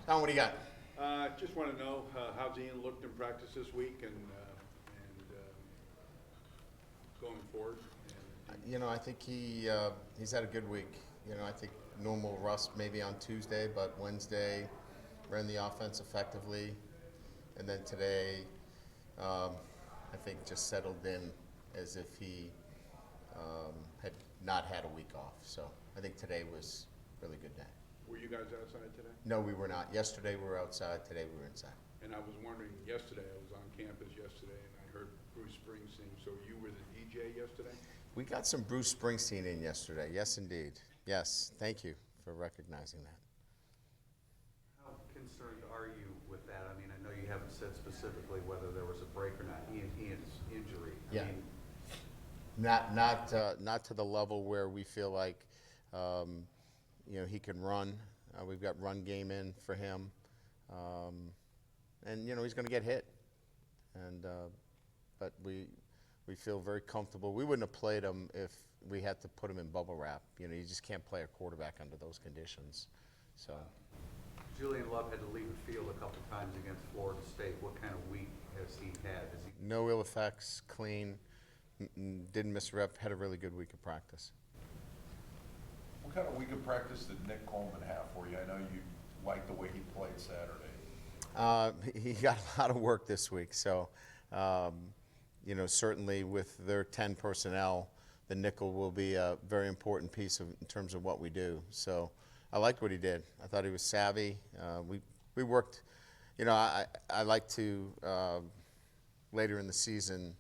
Tom, what do you got? Just want to know how's Ian looked in practice this week and going forward. I think he's had a good week. I think normal rust maybe on Tuesday, but Wednesday ran the offense effectively, and then today, I think just settled in as if he had not had a week off. So I think today was a really good day. Were you guys outside today? No, we were not. Yesterday we were outside. Today we were inside. And I was wondering, yesterday, I was on campus yesterday, and I heard Bruce Springsteen. So you were the DJ yesterday? We got some Bruce Springsteen in yesterday. Yes, indeed. Yes, thank you for recognizing that. How concerned are you with that? I mean, I know you haven't said specifically whether there was a break or not. Ian's injury. Yeah. I mean, Not to the level where we feel like he can run. We've got run game in for him, and he's going to get hit. And but we feel very comfortable. We wouldn't have played him if we had to put him in bubble wrap. You just can't play a quarterback under those conditions. So Julian Love had to leave the field a couple times against Florida State. What kind of week has he had? no ill effects, clean, didn't miss a rep, had a really good week of practice. What kind of week of practice did Nick Coleman have for you? I know you liked the way he played Saturday. He got a lot of work this week, so certainly with their 10 personnel, the nickel will be a very important piece in terms of what we do. So I liked what he did. I thought he was savvy. We worked. I like to later in the season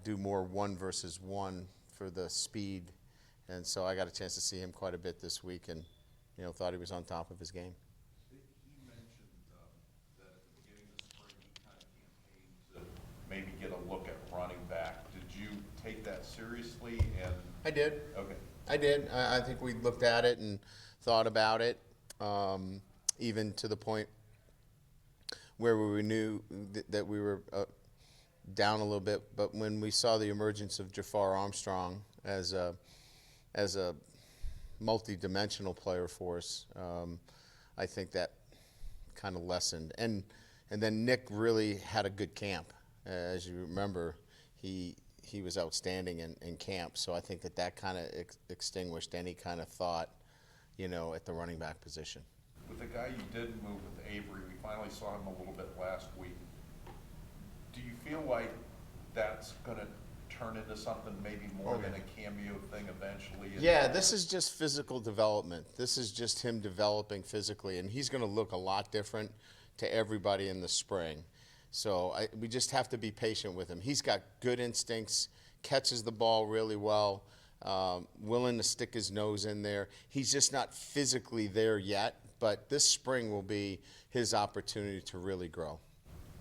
do more 1 versus 1 for the speed, and so I got a chance to see him quite a bit this week, and thought he was on top of his game. He mentioned that at the beginning of the spring he kind of campaigned to maybe get a look at running back. Did you take that seriously? And I did. Okay. I did. I think we looked at it and thought about it, even to the point where we knew that we were down a little bit. But when we saw the emergence of Jafar Armstrong as a multi-dimensional player for us, I think that kind of lessened. And then Nick really had a good camp. As you remember, he was outstanding in camp. So I think that kind of extinguished any kind of thought, at the running back position. With the guy you did move with Avery, we finally saw him a little bit last week. Do you feel like that's going to turn into something maybe more than a cameo thing eventually? Yeah, this is just physical development. This is just him developing physically, and he's going to look a lot different to everybody in the spring. So we just have to be patient with him. He's got good instincts, catches the ball really well, willing to stick his nose in there. He's just not physically there yet, but this spring will be his opportunity to really grow.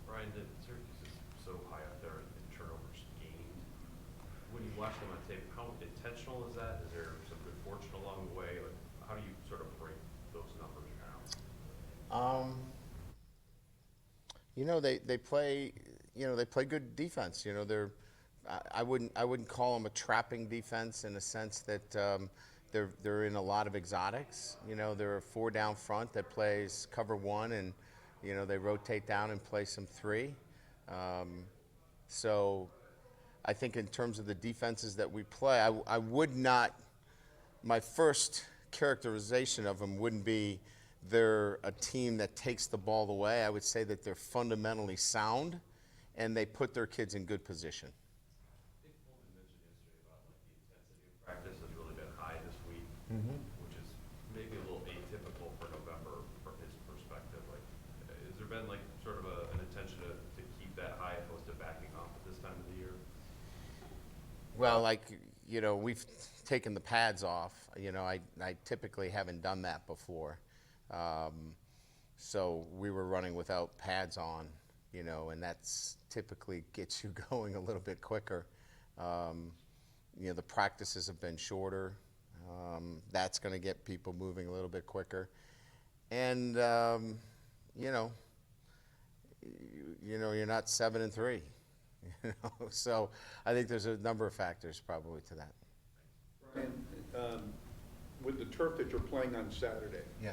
Ryan, Syracuse is so high up there in turnovers gained. When you watch them on tape, how intentional is that? Is there some good fortune along the way? Like, how do you sort of break those numbers down? They play good defense. I wouldn't call them a trapping defense in the sense that they're in a lot of exotics. They're a 4 down front that plays cover 1, and they rotate down and play some 3. So I think in terms of the defenses that we play, I would not. My first characterization of them wouldn't be they're a team that takes the ball away. I would say that they're fundamentally sound, and they put their kids in good position. I think Coleman mentioned yesterday about the intensity of practice has really been high this week, which is maybe a little atypical for November from his perspective. Like, has there been sort of an intention to keep that high opposed to backing off at this time of the year? Well, we've taken the pads off. I typically haven't done that before. So we were running without pads on, and that's typically gets you going a little bit quicker. The practices have been shorter. That's going to get people moving a little bit quicker. And, you're not 7-3. So I think there's a number of factors probably to that. Brian, with the turf that you're playing on Saturday, Yeah.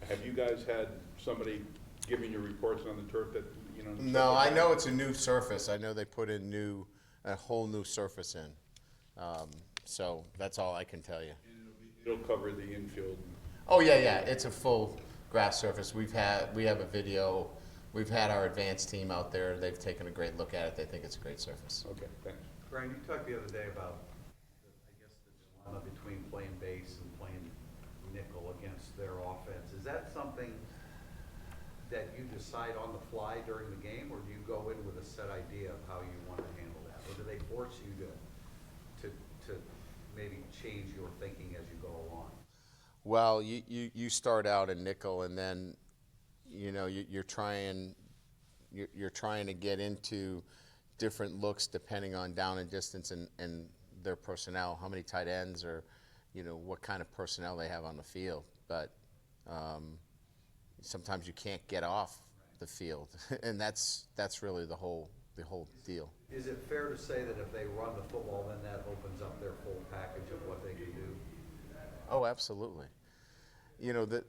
Have you guys had somebody giving you reports on the turf that, you know? No, I know it's a new surface. I know they put in a whole new surface in. So that's all I can tell you. It'll cover the infield. Oh, yeah, it's a full grass surface. We have a video. We've had our advanced team out there. They've taken a great look at it. They think it's a great surface. Okay, thanks. Brian, you talked the other day about, I guess, the dilemma between playing base and playing nickel against their offense. Is that something that you decide on the fly during the game, or do you go in with a set idea of how you want to handle that? Or do they force you to maybe change your thinking as you go along? Well, you start out in nickel, and then you're trying to get into different looks depending on down and distance and their personnel, how many tight ends, or what kind of personnel they have on the field. But sometimes you can't get off the field, and that's really the whole deal. Is it fair to say that if they run the football, then that opens up their full package of what they can do? Oh, absolutely. The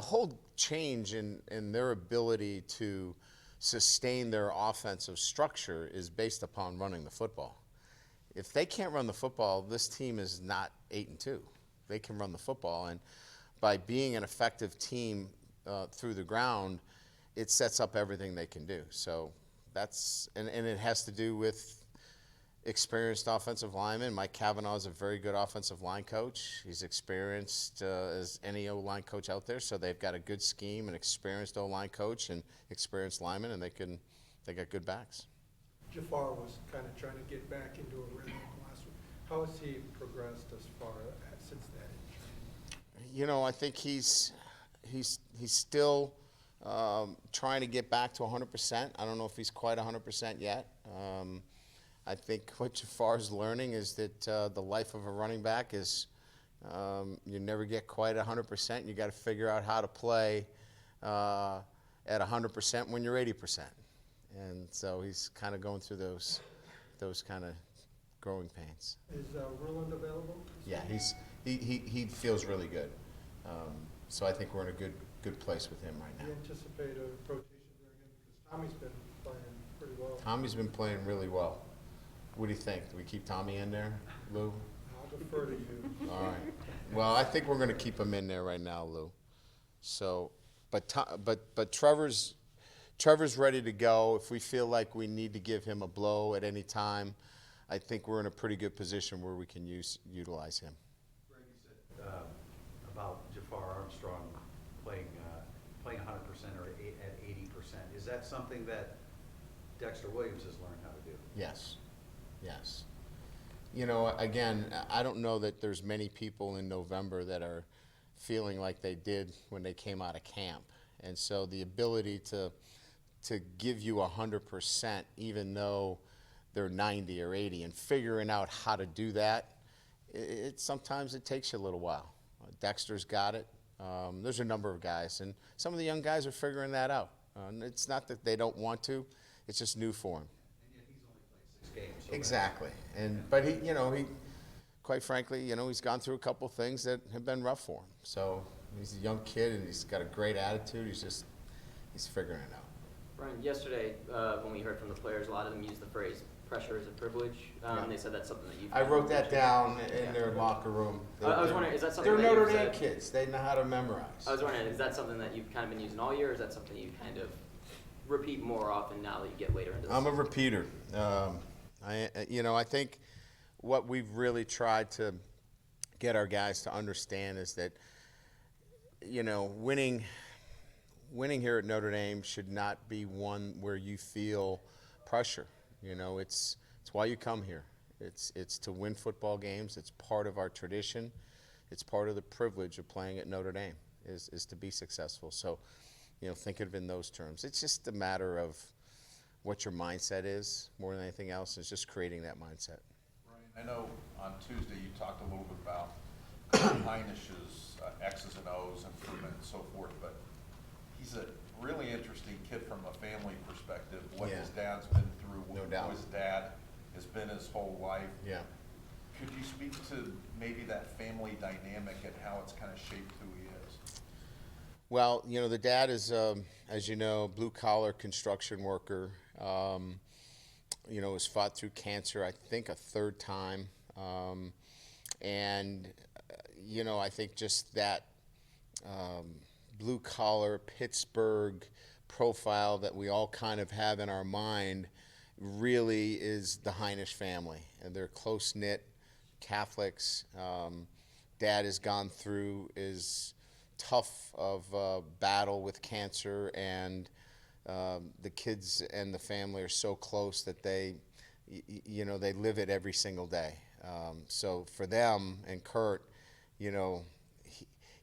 whole change in their ability to sustain their offensive structure is based upon running the football. If they can't run the football, this team is not 8-2. They can run the football, and by being an effective team through the ground, it sets up everything they can do. So that's and it has to do with experienced offensive linemen. Mike Cavanaugh is a very good offensive line coach. He's experienced as any O-line coach out there, so they've got a good scheme, an experienced O-line coach, and experienced linemen, and they got good backs. Jafar was kind of trying to get back into a rhythm last week. How has he progressed as far since that injury? I think he's still trying to get back to 100%. I don't know if he's quite 100% yet. I think what Jafar's learning is that the life of a running back is you never get quite 100%. You got to figure out how to play at 100% when you're 80%. And so he's kind of going through those kind of growing pains. Is Ruland available? Yeah, he feels really good. So I think we're in a good place with him right Do now. you anticipate a rotation there again? Because Tommy's been playing pretty well. Tommy's been playing really well. What do you think? Do we keep Tommy in there, Lou? I'll defer to you. All right. Well, I think we're going to keep him in there right now, Lou. So, but Trevor's ready to go. If we feel like we need to give him a blow at any time, I think we're in a pretty good position where we can utilize him. Brady said about Jafar Armstrong playing 100% or at 80%. Is that something that Dexter Williams has learned how to do? Yes. Yes. Again, I don't know that there's many people in November that are feeling like they did when they came out of camp. And so the ability to give you 100%, even though they're 90 or 80, and figuring out how to do that, sometimes it takes you a little while. Dexter's got it. There's a number of guys, and some of the young guys are figuring that out. It's not that they don't want to; it's just new for them. And yet he's only played 6 games. So Exactly, but he, quite frankly, he's gone through a couple things that have been rough for him. So he's a young kid, and he's got a great attitude. He's figuring it out. Brian, yesterday when we heard from the players, a lot of them used the phrase "pressure is a privilege." Yeah. They said that's something that you. I wrote that down in their locker room. I was wondering, is that something They're that Notre you've Dame said- kids. They know how to memorize. I was wondering, is that something that you've kind of been using all year, or is that something you kind of repeat more often now that you get later into the I'm a season? repeater. I think what we've really tried to get our guys to understand is that, winning here at Notre Dame should not be one where you feel pressure. It's why you come here. It's to win football games. It's part of our tradition. It's part of the privilege of playing at Notre Dame is to be successful. So, think of it in those terms. It's just a matter of what your mindset is more than anything else. It's just creating that mindset. Ryan, I know on Tuesday you talked a little bit about Heinish's X's and O's, improvement and so forth, but he's a really interesting kid from a family perspective, what Yeah. his dad's been through, No what doubt. his dad has been his whole life. Yeah. Could you speak to maybe that family dynamic and how it's kind of shaped who he is? Well, you know, the dad is, as you know, blue collar construction worker. You know, has fought through cancer, I think, a third time. And, you know, I think just that blue collar Pittsburgh profile that we all kind of have in our mind really is the Heinisch family. And they're close knit Catholics. Dad has gone through his tough of battle with cancer, and the kids and the family are so close that they, you know, they live it every single day. So for them and Kurt, you know,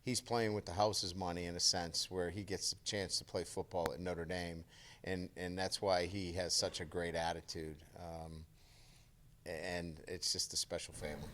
he's playing with the house's money in a sense, where he gets a chance to play football at Notre Dame, and that's why he has such a great attitude. And it's just a special family.